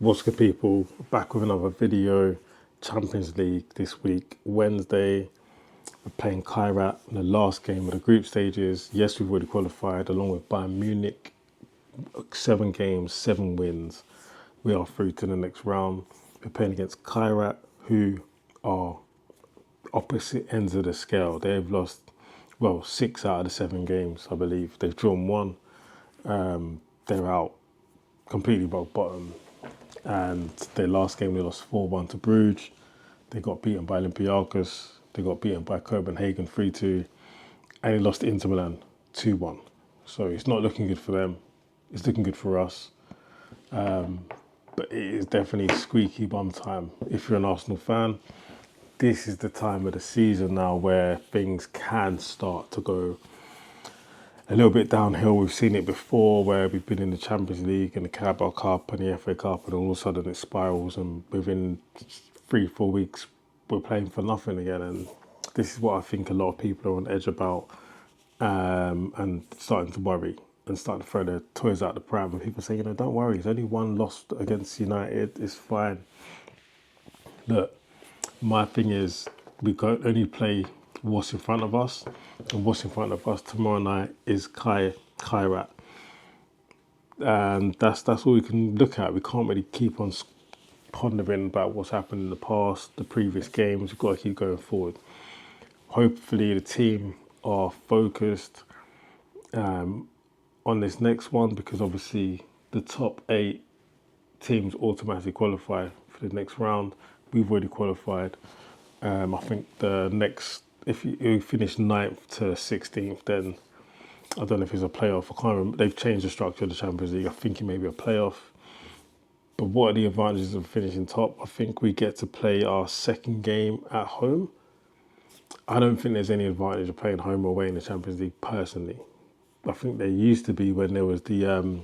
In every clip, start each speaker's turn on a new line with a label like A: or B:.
A: What's good, people? Back with another video. Champions League this week, Wednesday. We're playing Kairat in the last game of the group stages. Yes, we've already qualified along with Bayern Munich. 7 games, 7 wins. We are through to the next round. We're playing against Kairat, who are opposite ends of the scale. They've lost, well, 6 out of the 7 games, I believe. They've drawn one. They're out completely rock bottom. And their last game, they lost 4-1 to Bruges. They got beaten by Olympiacos. They got beaten by Copenhagen 3-2. And they lost to Inter Milan 2-1. So it's not looking good for them. It's looking good for us. But it is definitely squeaky bum time. If you're an Arsenal fan, this is the time of the season now where things can start to go a little bit downhill. We've seen it before where we've been in the Champions League and the Carabao Cup and the FA Cup, and all of a sudden it spirals, and within 3-4 weeks we're playing for nothing again. And this is what I think a lot of people are on edge about, and starting to worry and starting to throw their toys out the pram. And people say, don't worry, it's only one loss against United, it's fine. Look, my thing is, we can only play what's in front of us, and what's in front of us tomorrow night is Kairat, and that's all we can look at. We can't really keep on pondering about what's happened in the past, the previous games. We've got to keep going forward. Hopefully, the team are focused on this next one, because obviously the top 8 teams automatically qualify for the next round. We've already qualified. I think the next, if you finish 9th to 16th, then I don't know if it's a playoff. I can't remember. They've changed the structure of the Champions League. I think it may be a playoff. But what are the advantages of finishing top? I think we get to play our second game at home. I don't think there's any advantage of playing home or away in the Champions League, personally. I think there used to be, when there was the, I don't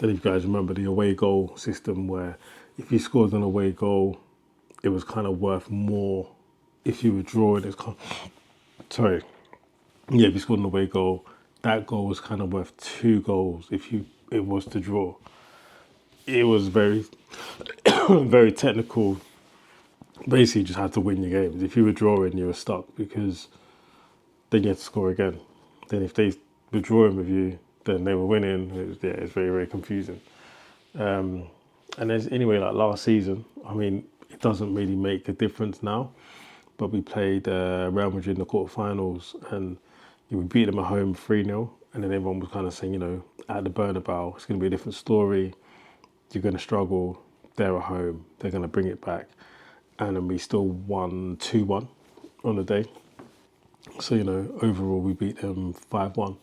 A: know if you guys remember the away goal system, where if you scored an away goal, it was kind of worth more if you were drawing. If you scored an away goal, that goal was kind of worth 2 goals if it was to draw. It was very, very technical. Basically, you just had to win your games. If you were drawing, you were stuck, because then you had to score again. Then if they were drawing with you, then they were winning. It's very, very confusing. And there's, anyway, like last season, I mean, it doesn't really make a difference now. But we played Real Madrid in the quarterfinals, and we beat them at home 3-0. And then everyone was kind of saying, at the Bernabeu, it's going to be a different story. You're going to struggle. They're at home. They're going to bring it back. And then we still won 2-1 on the day. So, overall we beat them 5-1.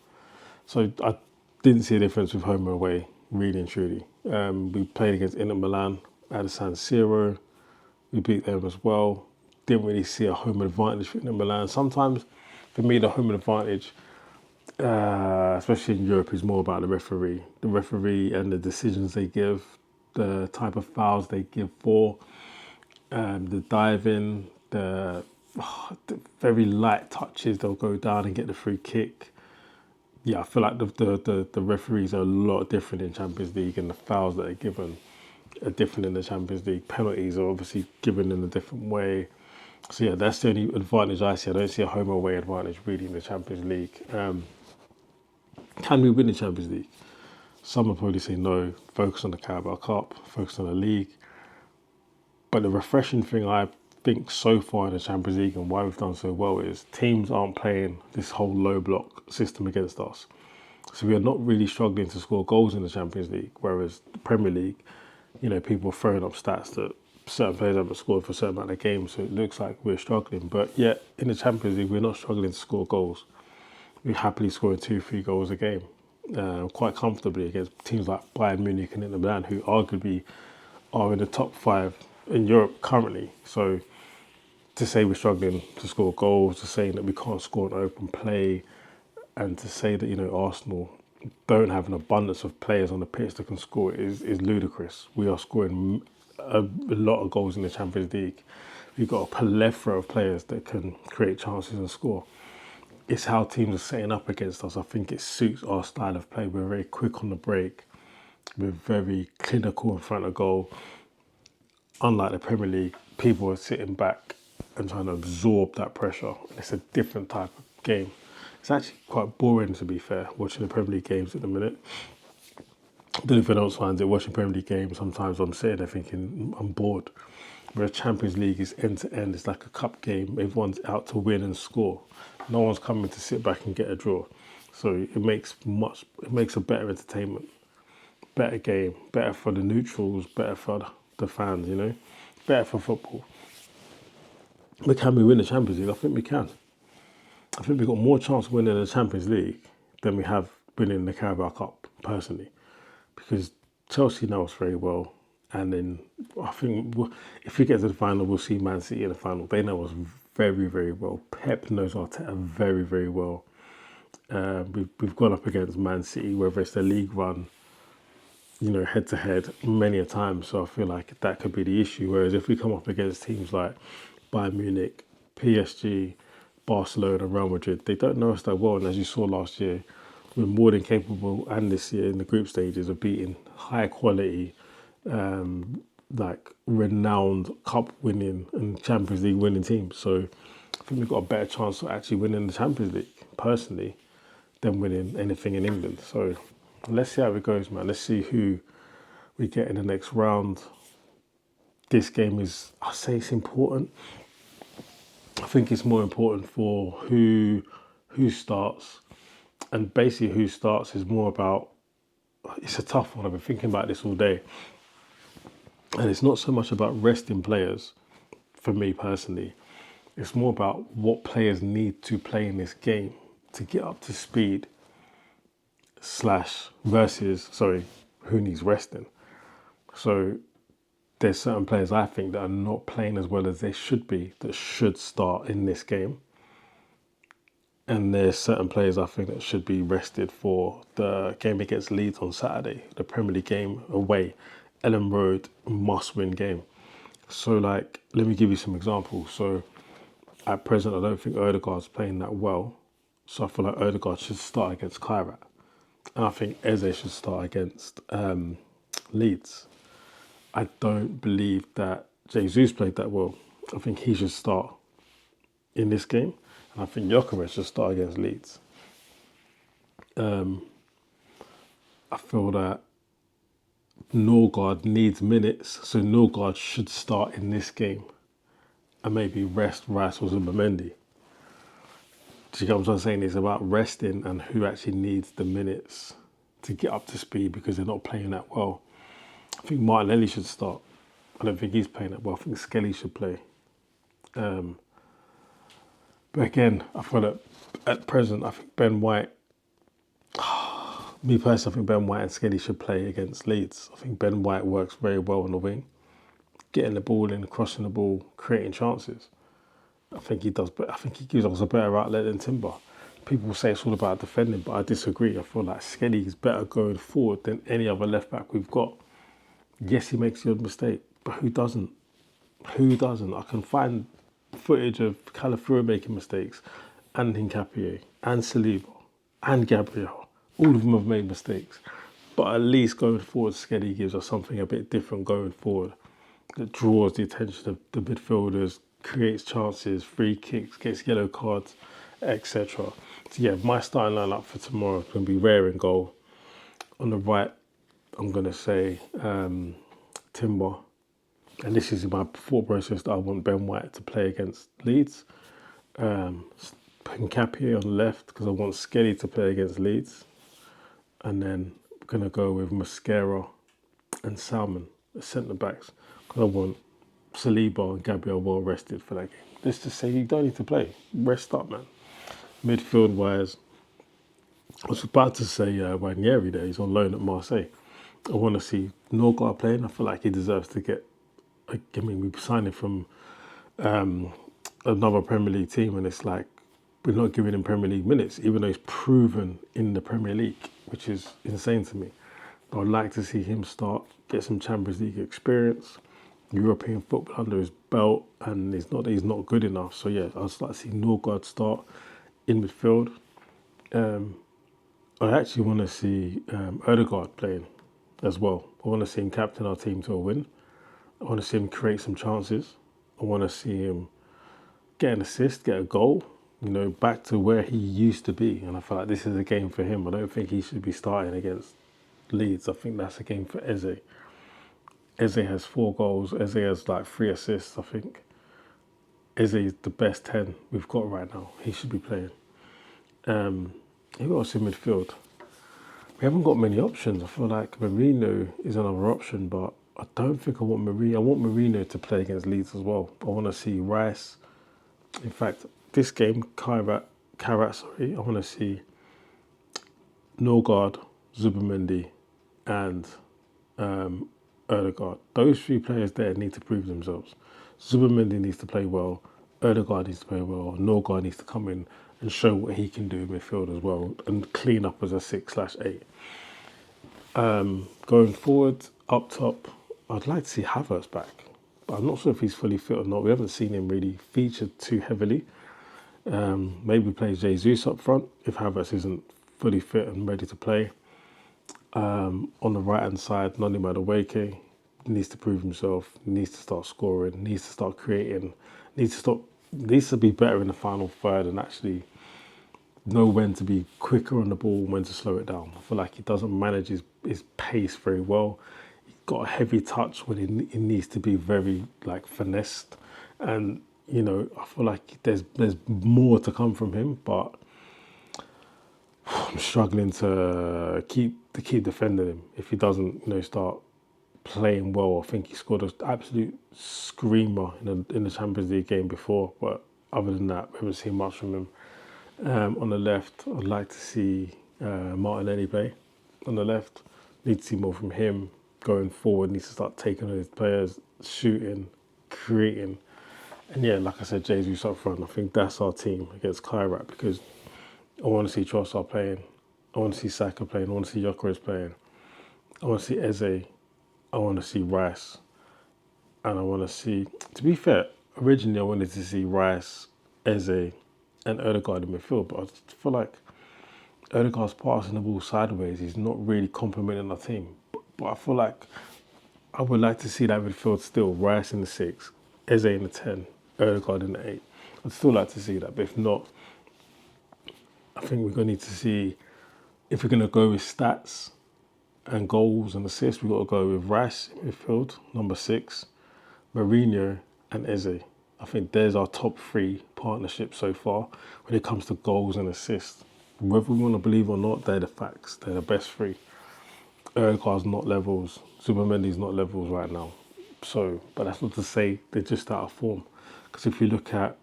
A: So I didn't see a difference with home or away, really and truly. We played against Inter Milan at the San Siro. We beat them as well. Didn't really see a home advantage for Inter Milan. Sometimes, for me, the home advantage, especially in Europe, is more about the referee. The referee and the decisions they give, the type of fouls they give for, the diving, the very light touches, they'll go down and get the free kick. Yeah, I feel like the referees are a lot different in Champions League, and the fouls that are given are different in the Champions League. Penalties are obviously given in a different way. So yeah, that's the only advantage I see. I don't see a home away advantage really in the Champions League. Can we win the Champions League? Some will probably say no, focus on the Carabao Cup, focus on the league. But the refreshing thing I think so far in the Champions League, and why we've done so well, is teams aren't playing this whole low block system against us. So we are not really struggling to score goals in the Champions League, whereas the Premier League, people are throwing up stats that certain players haven't scored for a certain amount of games, so it looks like we're struggling. But yet, in the Champions League, we're not struggling to score goals. We're happily scoring 2-3 goals a game, quite comfortably, against teams like Bayern Munich and Inter Milan, who arguably are in the top 5 in Europe currently. So to say we're struggling to score goals, to say that we can't score an open play, and to say that Arsenal don't have an abundance of players on the pitch that can score is ludicrous. We are scoring a lot of goals in the Champions League. We've got a plethora of players that can create chances and score. It's how teams are setting up against us. I think it suits our style of play. We're very quick on the break. We're very clinical in front of goal. Unlike the Premier League, people are sitting back and trying to absorb that pressure. It's a different type of game. It's actually quite boring, to be fair, watching the Premier League games at the minute. I don't know if anyone else finds it. Watching Premier League games, sometimes I'm sitting there thinking I'm bored. Whereas Champions League is end to end. It's like a cup game. Everyone's out to win and score. No one's coming to sit back and get a draw. So it makes a better entertainment, better game, better for the neutrals, better for the fans. Better for football. But can we win the Champions League? I think we can. I think we've got more chance of winning the Champions League than we have winning the Carabao Cup, personally. Because Chelsea know us very well. And then I think if we get to the final, we'll see Man City in the final. They know us very, very well. Pep knows Arteta very, very well. We've gone up against Man City, whether it's the league run, head to head many a time. So I feel like that could be the issue. Whereas if we come up against teams like Bayern Munich, PSG, Barcelona, Real Madrid, they don't know us that well. And as you saw last year, we're more than capable, and this year in the group stages, of beating high quality, like renowned cup winning and Champions League winning teams. So I think we've got a better chance of actually winning the Champions League, personally, than winning anything in England. So let's see how it goes, man. Let's see who we get in the next round. This game is, I say it's important. I think it's more important for who starts. And basically who starts is more about, it's a tough one. I've been thinking about this all day. And it's not so much about resting players, for me personally. It's more about what players need to play in this game to get up to speed versus who needs resting. So there's certain players I think that are not playing as well as they should be, that should start in this game. And there's certain players I think that should be rested for the game against Leeds on Saturday, the Premier League game away. Ellen Road, must-win game. So, let me give you some examples. So, at present, I don't think Odegaard's playing that well. So, I feel like Odegaard should start against Kairat. And I think Eze should start against Leeds. I don't believe that Jesus played that well. I think he should start in this game. And I think Gyökeres should start against Leeds. I feel that Norgard needs minutes, so Norgard should start in this game and maybe rest Rice or Zubimendi. Do you get what I'm saying? It's about resting and who actually needs the minutes to get up to speed because they're not playing that well. I think Martinelli should start. I don't think he's playing that well. I think Skelly should play. But again, I feel that at present, I think Ben White, me personally, I think Ben White and Skelly should play against Leeds. I think Ben White works very well on the wing, getting the ball in, crossing the ball, creating chances. I think he does, but I think he gives us a better outlet than Timber. People say it's all about defending, but I disagree. I feel like Skelly is better going forward than any other left back we've got. Yes, he makes the odd mistake, but who doesn't? Who doesn't? I can find footage of Calafura making mistakes, and Hincapié, and Saliba, and Gabriel. All of them have made mistakes. But at least going forward, Skelly gives us something a bit different going forward that draws the attention of the midfielders, creates chances, free kicks, gets yellow cards, etc. So yeah, my starting lineup for tomorrow is going to be Rare in goal. On the right, I'm going to say Timber. And this is my thought process that I want Ben White to play against Leeds. Hincapié on the left because I want Skelly to play against Leeds. And then I'm going to go with Mascara and Salmon, the centre-backs, because I want Saliba and Gabriel well rested for that game. Let's just say you don't need to play. Rest up, man. Midfield-wise, I was about to say Ranieri there. He's on loan at Marseille. I want to see Norgard playing. I feel like he deserves to get... I mean, we signed him from another Premier League team, and it's like we're not giving him Premier League minutes, even though he's proven in the Premier League, which is insane to me. But I'd like to see him start, get some Champions League experience, European football under his belt, and it's not that he's not good enough. So yeah, I'd like to see Norgard start in midfield. I actually want to see Odegaard playing. as well. I want to see him captain our team to a win. I want to see him create some chances. I want to see him get an assist, get a goal, back to where he used to be. And I feel like this is a game for him. I don't think he should be starting against Leeds. I think that's a game for Eze. Eze has 4 goals. Eze has like 3 assists, I think. Eze is the best 10 we've got right now. He should be playing. Who else in midfield? We haven't got many options. I feel like Marino is another option, but I don't think I want Marino. I want Marino to play against Leeds as well. I want to see Rice. In fact, this game, Kairat, I want to see Norgard, Zubimendi, and Erdegaard. Those 3 players there need to prove themselves. Zubimendi needs to play well. Erdegaard needs to play well. Norgard needs to come in and show what he can do in midfield as well and clean up as a 6/8. Going forward, up top, I'd like to see Havertz back. But I'm not sure if he's fully fit or not. We haven't seen him really featured too heavily. Maybe play Jesus up front if Havertz isn't fully fit and ready to play. On the right-hand side, Noni Madueke needs to prove himself, needs to start scoring, needs to start creating, needs to be better in the final third and actually know when to be quicker on the ball, when to slow it down. I feel like he doesn't manage his pace very well. He's got a heavy touch when it needs to be very finessed. And, I feel like there's more to come from him, but I'm struggling to keep defending him. If he doesn't, start playing well, I think he scored an absolute screamer in the Champions League game before. But other than that, we haven't seen much from him. On the left, I'd like to see Martinelli play. On the left, need to see more from him. Going forward, needs to start taking on his players, shooting, creating. And yeah, like I said, Jesus up front. I think that's our team against Kairat because I want to see Trossard playing. I want to see Saka playing. I want to see Gyökeres playing. I want to see Eze. I want to see Rice. And I want to see... To be fair, originally I wanted to see Rice, Eze and Erdegaard in midfield. But I feel like Erdegaard's passing the ball sideways. He's not really complementing our team. But I feel like I would like to see that midfield still. Rice in the 6, Eze in the 10, Erdegaard in the 8. I'd still like to see that. But if not, I think we're going to need to see, if we're going to go with stats and goals and assists, we've got to go with Rice in midfield, number 6, Mourinho and Eze. I think there's our top 3 partnerships so far when it comes to goals and assists. Whether we want to believe or not, they're the facts. They're the best 3. Erdegaard's not levels. Zubimendi's not levels right now. So, but that's not to say they're just out of form. Because if you look at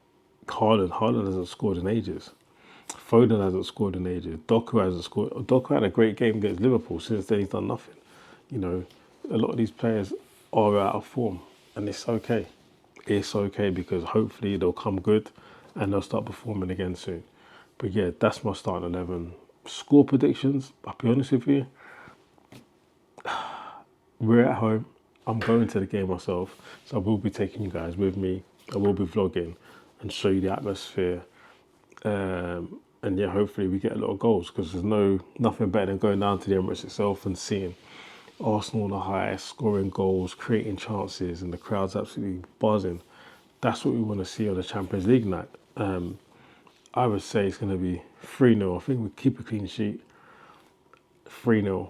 A: Haaland hasn't scored in ages. Foden hasn't scored in ages. Doku hasn't scored. Doku had a great game against Liverpool. Since then, he's done nothing. A lot of these players are out of form. And it's okay. It's okay because hopefully they'll come good and they'll start performing again soon. But yeah, that's my starting 11. Score predictions, I'll be honest with you. We're at home. I'm going to the game myself. So I will be taking you guys with me. I will be vlogging and show you the atmosphere. And yeah, hopefully we get a lot of goals because there's nothing better than going down to the Emirates itself and seeing Arsenal on the high, scoring goals, creating chances, and the crowd's absolutely buzzing. That's what we want to see on the Champions League night. I would say it's going to be 3-0. I think we keep a clean sheet. 3-0.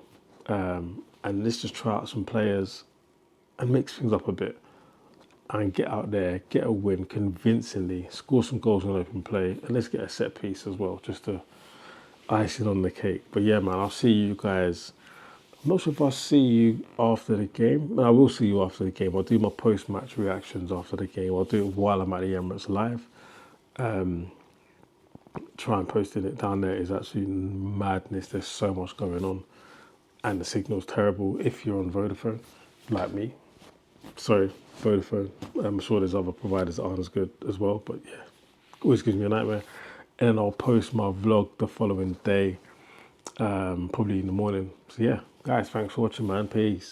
A: And let's just try out some players and mix things up a bit. And get out there, get a win convincingly, score some goals on open play, and let's get a set piece as well, just to ice it on the cake. But yeah, man, I'll see you guys. I'm not sure if I'll see you after the game. I will see you after the game. I'll do my post-match reactions after the game. I'll do it while I'm at the Emirates live. Try and posting it down there is actually madness. There's so much going on. And the signal's terrible if you're on Vodafone, like me. Sorry, Vodafone. I'm sure there's other providers that aren't as good as well, but yeah, always gives me a nightmare. And then I'll post my vlog the following day, probably in the morning. So yeah, guys, thanks for watching, man. Peace.